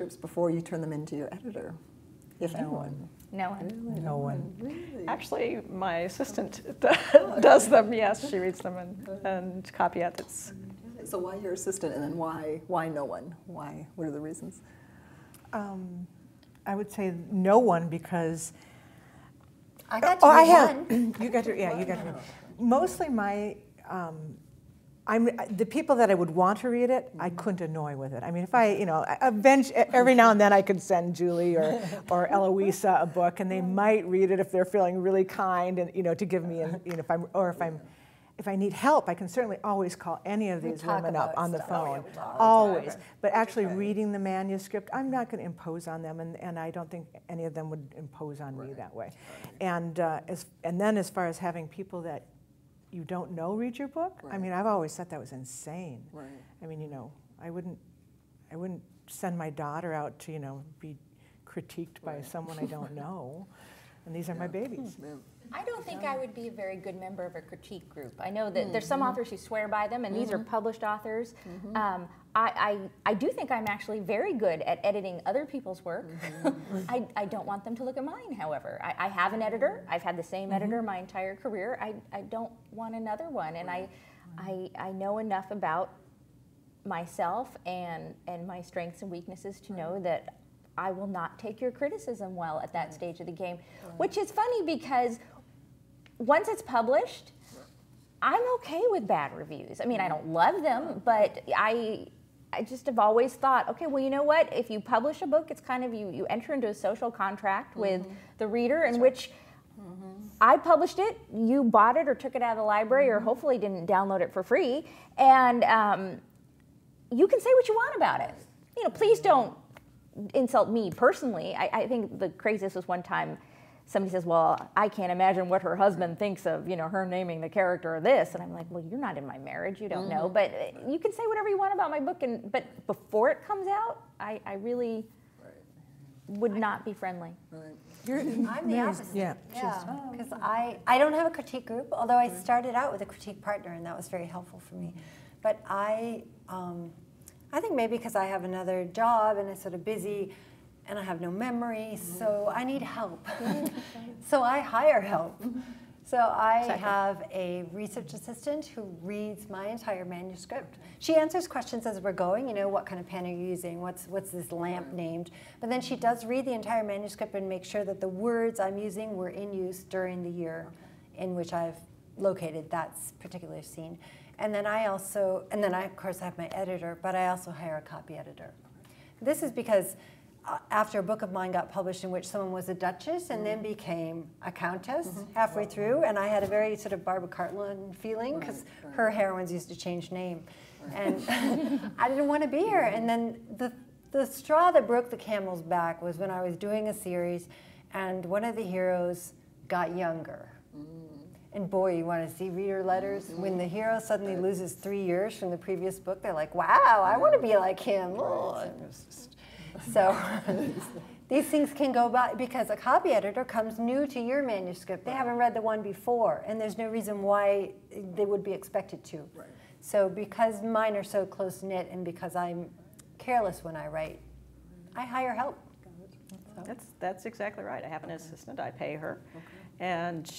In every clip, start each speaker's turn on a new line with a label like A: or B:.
A: manuscripts before you turn them into your editor? If anyone.
B: No one.
A: Really?
C: No one.
A: Really?
D: Actually, my assistant does them. Yes, she reads them and copy edits.
A: So why your assistant, and then why no one? Why? What are the reasons?
C: I would say no one, because
B: I got to read one.
C: You got to, yeah, you got to. Mostly the people that I would want to read it, I couldn't annoy with it. I mean, if I, every now and then I could send Julie or Eloisa a book, and they might read it if they're feeling really kind, and to give me, if I need help, I can certainly always call any of these women up on the phone, always. But actually reading the manuscript, I'm not going to impose on them, and I don't think any of them would impose on me that way. And then as far as having people that you don't know read your book, I mean, I've always thought that was insane.
A: Right.
C: I mean, I wouldn't send my daughter out to be critiqued by someone I don't know, and these are my babies.
B: I don't think I would be a very good member of a critique group. I know that there's some authors who swear by them, and these are published authors. I do think I'm actually very good at editing other people's work. I don't want them to look at mine, however. I have an editor. I've had the same editor my entire career. I don't want another one, and I know enough about myself and my strengths and weaknesses to know that I will not take your criticism well at that stage of the game, which is funny because once it's published, I'm okay with bad reviews. I mean, I don't love them, but I just have always thought, okay, well, you know what? If you publish a book, it's kind of you enter into a social contract with the reader in which I published it, you bought it or took it out of the library or hopefully didn't download it for free, and you can say what you want about it. Please don't insult me personally. I think the craziest was one time somebody says, well, I can't imagine what her husband thinks of, her naming the character of this. And I'm like, well, you're not in my marriage. You don't know. But you can say whatever you want about my book. But before it comes out, I really would not be friendly. I'm the opposite.
C: Yeah.
B: Because I don't have a critique group, although I started out with a critique partner, and that was very helpful for me. But I think maybe because I have another job and it's sort of busy, and I have no memory, so I need help. So I hire help. So I have a research assistant who reads my entire manuscript. She answers questions as we're going, what kind of pen are you using, what's this lamp named? But then she does read the entire manuscript and make sure that the words I'm using were in use during the year in which I've located that particular scene. And then I of course have my editor, but I also hire a copy editor. This is because after a book of mine got published in which someone was a duchess and then became a countess halfway through, and I had a very sort of Barbara Cartland feeling because her heroines used to change name. And I didn't want to be her. And then the straw that broke the camel's back was when I was doing a series and one of the heroes got younger. And boy, you want to see reader letters. When the hero suddenly loses 3 years from the previous book, they're like, wow, I want to be like him. So these things can go by because a copy editor comes new to your manuscript. They haven't read the one before, and there's no reason why they would be expected to. So because mine are so close-knit and because I'm careless when I write, I hire help.
D: That's exactly right. I have an assistant. I pay her, and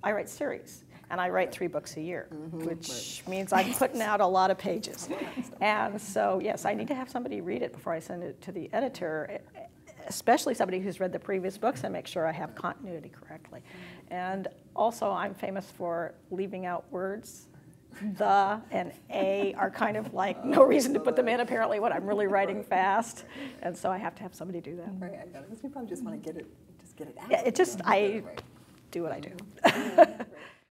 D: I write series. And I write 3 books a year, which means I'm putting out a lot of pages. And so, yes, I need to have somebody read it before I send it to the editor, especially somebody who's read the previous books and make sure I have continuity correctly. And also, I'm famous for leaving out words. The and a are kind of like no reason to put them in, apparently, when I'm really writing fast. And so I have to have somebody do that.
A: Right, I got it. You probably just want to get it out.
D: Yeah, I do what I do.